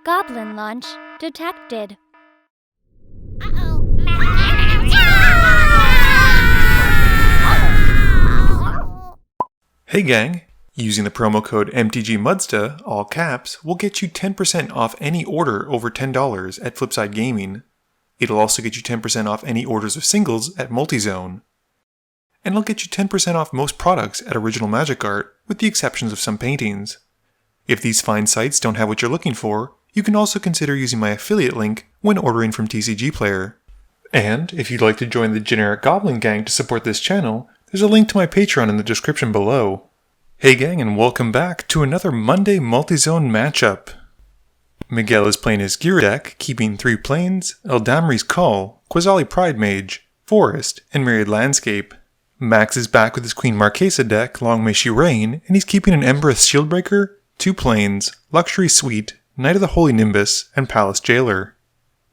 Goblin launch detected. Hey gang! Using the promo code MTGMudsta, all caps, will get you 10% off any order over $10 at Flipside Gaming. It'll also get you 10% off any orders of singles at Multizone. And it'll get you 10% off most products at Original Magic Art, with the exceptions of some paintings. If these fine sites don't have what you're looking for, you can also consider using my affiliate link when ordering from TCG Player. And if you'd like to join the generic Goblin Gang to support this channel, there's a link to my Patreon in the description below. Hey gang, and welcome back to another Monday Multizone matchup. Miguel is playing his Ghired deck, keeping 3 planes, Eldamri's Call, Quasali Pridemage, Forest, and Myriad Landscape. Max is back with his Queen Marchesa deck, Long May She Reign, and he's keeping an Embereth Shieldbreaker, 2 planes, Luxury Suite, Knight of the Holy Nimbus, and Palace Jailer.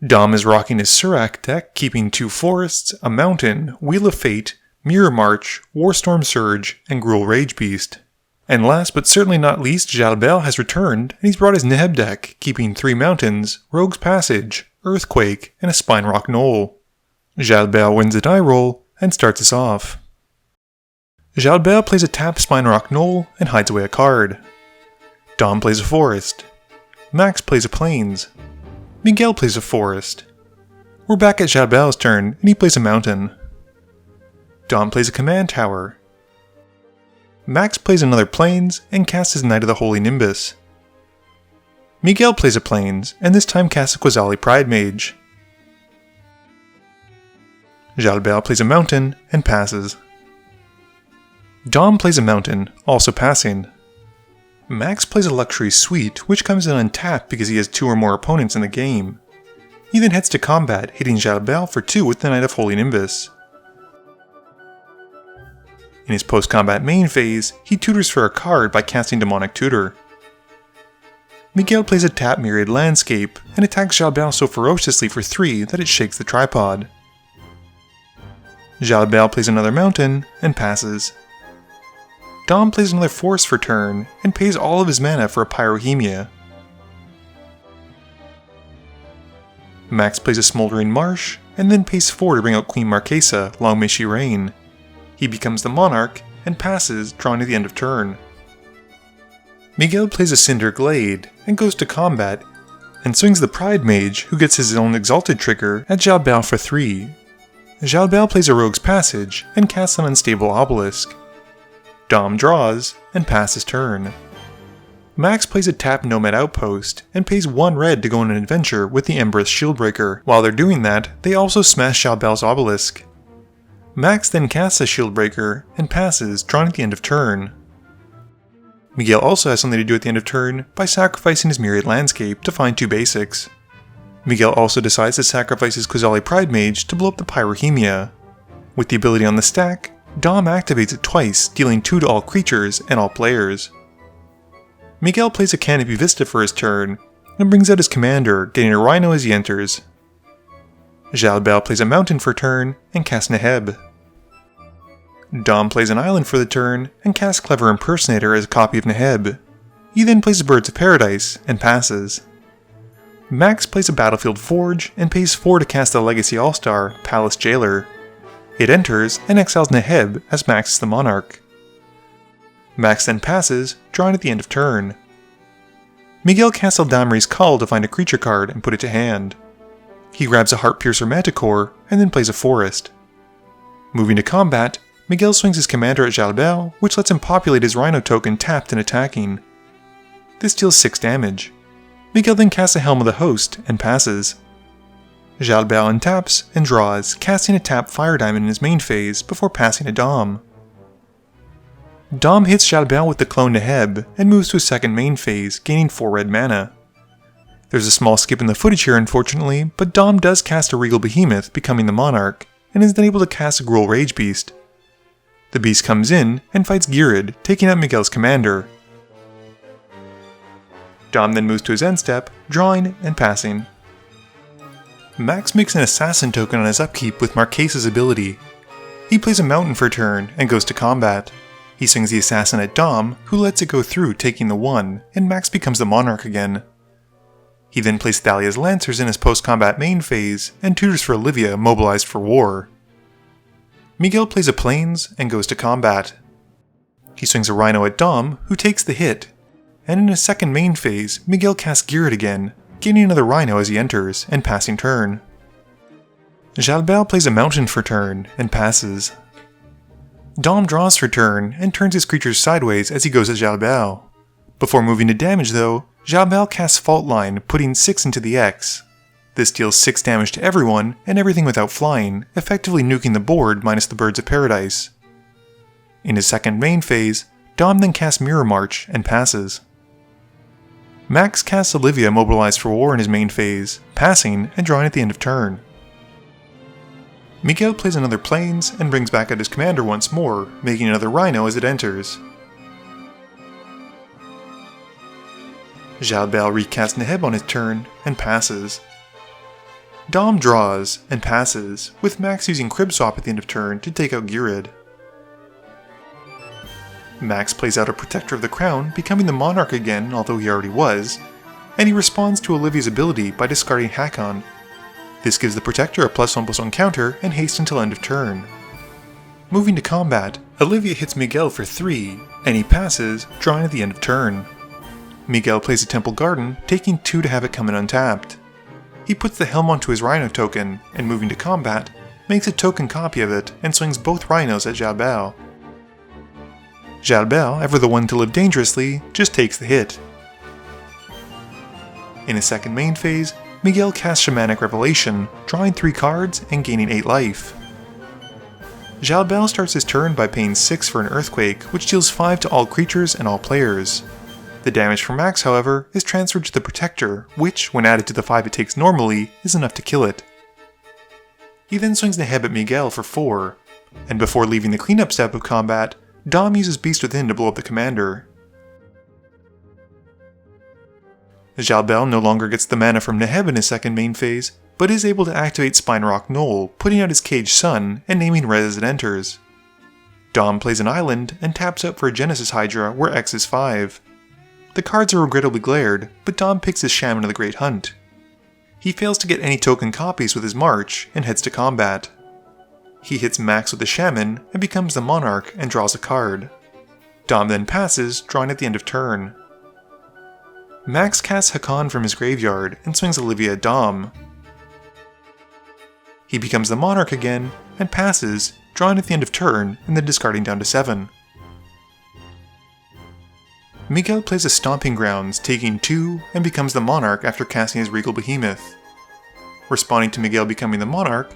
Dom is rocking his Surrak deck, keeping 2 forests, a mountain, Wheel of Fate, Mirror March, Warstorm Surge, and Gruul Ragebeast. And last but certainly not least, Jalbel has returned, and he's brought his Neheb deck, keeping 3 mountains, Rogue's Passage, Earthquake, and a Spine Rock Knoll. Jalbel wins a die roll, and starts us off. Jalbel plays a tapped Spine Rock Knoll, and hides away a card. Dom plays a forest. Max plays a plains. Miguel plays a forest. We're back at Jalbel's turn, and he plays a mountain. Dom plays a command tower. Max plays another plains, and casts his Knight of the Holy Nimbus. Miguel plays a plains, and this time casts a Quasali Pridemage. Jalbel plays a mountain, and passes. Dom plays a mountain, also passing. Max plays a Luxury Suite, which comes in untapped because he has 2 or more opponents in the game. He then heads to combat, hitting Jalbel for 2 with the Knight of Holy Nimbus. In his post-combat main phase, he tutors for a card by casting Demonic Tutor. Miguel plays a tap Myriad Landscape, and attacks Jalbel so ferociously for 3 that it shakes the tripod. Jalbel plays another mountain, and passes. Dom plays another forest for turn, and pays all of his mana for a Pyrohemia. Max plays a Smoldering Marsh, and then pays 4 to bring out Queen Marchesa, Long May She Reign. He becomes the Monarch, and passes, drawing to the end of turn. Miguel plays a Cinder Glade, and goes to combat, and swings the Pridemage, who gets his own Exalted trigger, at Jalbel for 3. Jalbel plays a Rogue's Passage, and casts an Unstable Obelisk. Dom draws, and passes turn. Max plays a tapped Nomad Outpost, and pays 1 red to go on an adventure with the Embereth Shieldbreaker. While they're doing that, they also smash Jalbel's Obelisk. Max then casts a Shieldbreaker, and passes, drawing at the end of turn. Miguel also has something to do at the end of turn by sacrificing his Myriad Landscape to find 2 basics. Miguel also decides to sacrifice his Quasali Pridemage to blow up the Pyrohemia. With the ability on the stack, Dom activates it twice, dealing 2 to all creatures and all players. Miguel plays a Canopy Vista for his turn, and brings out his commander, getting a Rhino as he enters. Jalbel plays a mountain for turn, and casts Neheb. Dom plays an island for the turn, and casts Clever Impersonator as a copy of Neheb. He then plays the Birds of Paradise, and passes. Max plays a Battlefield Forge, and pays 4 to cast the Legacy All-Star, Palace Jailer. It enters, and exiles Neheb, as Max is the Monarch. Max then passes, drawing at the end of turn. Miguel casts Eldamri's Call to find a creature card and put it to hand. He grabs a Heartpiercer Manticore, and then plays a forest. Moving to combat, Miguel swings his commander at Jalbel, which lets him populate his Rhino token tapped and attacking. This deals 6 damage. Miguel then casts a Helm of the Host, and passes. Jalbel untaps and draws, casting a tap Fire Diamond in his main phase before passing to Dom. Dom hits Jalbel with the clone Neheb, and moves to his second main phase, gaining 4 red mana. There's a small skip in the footage here unfortunately, but Dom does cast a Regal Behemoth, becoming the Monarch, and is then able to cast a Gruul Ragebeast. The beast comes in, and fights Ghired, taking out Miguel's commander. Dom then moves to his end step, drawing and passing. Max makes an Assassin token on his upkeep with Marchesa's ability. He plays a mountain for a turn, and goes to combat. He swings the Assassin at Dom, who lets it go through, taking the 1, and Max becomes the Monarch again. He then placed Thalia's Lancers in his post-combat main phase, and tutors for Olivia mobilized for war. Miguel plays a Plains and goes to combat. He swings a Rhino at Dom, who takes the hit, and in his second main phase, Miguel casts Ghired again, gaining another Rhino as he enters, and passing turn. Jalbert plays a Mountain for turn, and passes. Dom draws for turn, and turns his creatures sideways as he goes at Jalbert. Before moving to damage though, Jalbert casts Fault Line, putting 6 into the X. This deals 6 damage to everyone, and everything without flying, effectively nuking the board minus the Birds of Paradise. In his second main phase, Dom then casts Mirror March, and passes. Max casts Olivia mobilized for war in his main phase, passing and drawing at the end of turn. Miguel plays another Plains and brings back out his commander once more, making another Rhino as it enters. Jalbert recasts Neheb on his turn, and passes. Dom draws, and passes, with Max using Crib Swap at the end of turn to take out Ghired. Max plays out a Protector of the Crown, becoming the Monarch again, although he already was, and he responds to Olivia's ability by discarding Hakon. This gives the Protector a +1/+1 counter and haste until end of turn. Moving to combat, Olivia hits Miguel for 3, and he passes, drawing at the end of turn. Miguel plays a Temple Garden, taking 2 to have it come in untapped. He puts the helm onto his Rhino token, and moving to combat, makes a token copy of it and swings both Rhinos at Jalbert. Jalbert, ever the one to live dangerously, just takes the hit. In his second main phase, Miguel casts Shamanic Revelation, drawing 3 cards and gaining 8 life. Jalbert starts his turn by paying 6 for an Earthquake, which deals 5 to all creatures and all players. The damage from Max, however, is transferred to the Protector, which, when added to the 5 it takes normally, is enough to kill it. He then swings Neheb at Miguel for 4, and before leaving the cleanup step of combat, Dom uses Beast Within to blow up the commander. Jalbert no longer gets the mana from Neheb in his second main phase, but is able to activate Spinerock Knoll, putting out his Caged Sun and naming red as it enters. Dom plays an island and taps out for a Genesis Hydra where X is 5. The cards are regrettably glared, but Dom picks his Shaman of the Great Hunt. He fails to get any token copies with his March and heads to combat. He hits Max with the Shaman and becomes the Monarch and draws a card. Dom then passes, drawing at the end of turn. Max casts Hakon from his graveyard and swings Olivia at Dom. He becomes the Monarch again and passes, drawing at the end of turn and then discarding down to 7. Miguel plays a Stomping Grounds, taking 2, and becomes the Monarch after casting his Regal Behemoth. Responding to Miguel becoming the Monarch,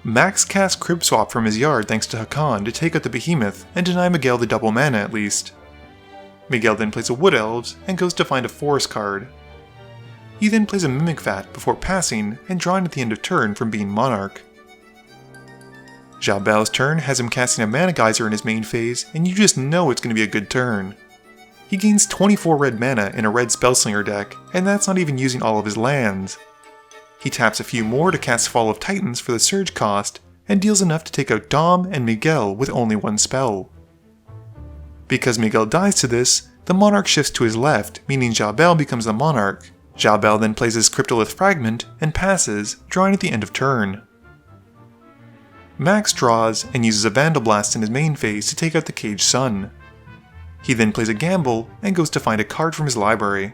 Max casts Crib Swap from his yard thanks to Hakon to take out the Behemoth and deny Miguel the double mana at least. Miguel then plays a Wood Elves and goes to find a Forest card. He then plays a Mimic Vat before passing and drawing at the end of turn from being Monarch. Jalbert's turn has him casting a Mana Geyser in his main phase, and you just know it's going to be a good turn. He gains 24 red mana in a red Spellslinger deck, and that's not even using all of his lands. He taps a few more to cast Fall of Titans for the Surge cost, and deals enough to take out Dom and Miguel with only 1 spell. Because Miguel dies to this, the Monarch shifts to his left, meaning Jalbert becomes the Monarch. Jalbert then plays his Cryptolith Fragment and passes, drawing at the end of turn. Max draws and uses a Vandal Blast in his main phase to take out the Caged Sun. He then plays a gamble and goes to find a card from his library.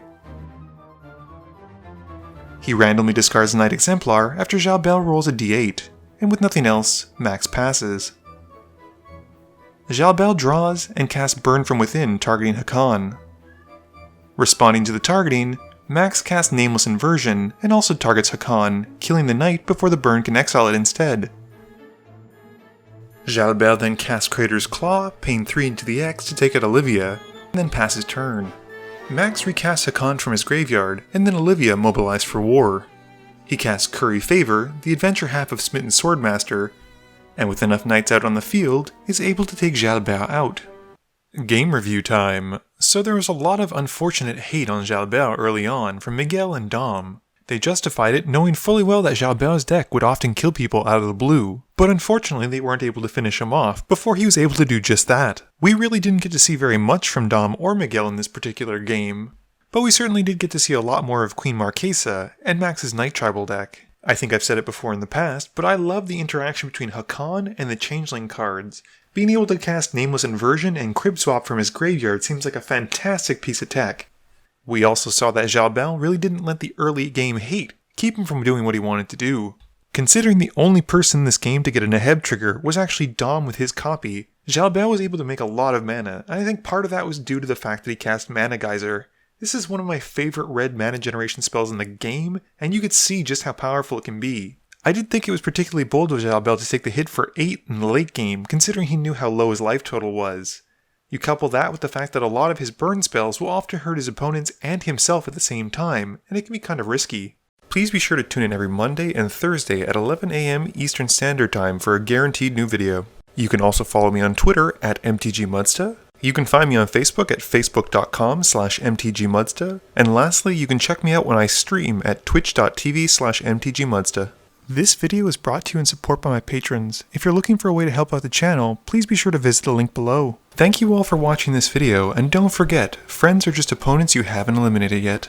He randomly discards a Knight Exemplar after Jalbert rolls a d8, and with nothing else, Max passes. Jalbert draws and casts Burn from Within, targeting Hakon. Responding to the targeting, Max casts Nameless Inversion and also targets Hakon, killing the knight before the burn can exile it instead. Jalbert then casts Crater's Claw, paying 3 into the X to take out Olivia, and then passes turn. Max recasts Hakon from his graveyard, and then Olivia mobilized for war. He casts Curry Favor, the adventure half of Smitten Swordmaster, and with enough knights out on the field, is able to take Jalbert out. Game review time. So there was a lot of unfortunate hate on Jalbert early on from Miguel and Dom. They justified it knowing fully well that Jalbert's deck would often kill people out of the blue, but unfortunately they weren't able to finish him off before he was able to do just that. We really didn't get to see very much from Dom or Miguel in this particular game, But we certainly did get to see a lot more of Queen Marchesa and Max's Night Tribal deck. I think I've said it before in the past, but I love the interaction between Hakan and the Changeling cards. Being able to cast Nameless Inversion and Crib Swap from his graveyard seems like a fantastic piece of tech. We also saw that Jalbel really didn't let the early game hate keep him from doing what he wanted to do. Considering the only person in this game to get a Neheb trigger was actually Dom with his copy, Jalbel was able to make a lot of mana, and I think part of that was due to the fact that he cast Mana Geyser. This is one of my favorite red mana generation spells in the game, and you could see just how powerful it can be. I did think it was particularly bold of Jalbel to take the hit for 8 in the late game, considering he knew how low his life total was. You couple that with the fact that a lot of his burn spells will often hurt his opponents and himself at the same time, and it can be kind of risky. Please be sure to tune in every Monday and Thursday at 11 AM Eastern Standard Time for a guaranteed new video. You can also follow me on Twitter at MTGMudsta. You can find me on Facebook at facebook.com/mtgmudsta. And lastly, you can check me out when I stream at twitch.tv/mtgmudsta. This video is brought to you in support by my patrons. If you're looking for a way to help out the channel, please be sure to visit the link below. Thank you all for watching this video, and don't forget, friends are just opponents you haven't eliminated yet.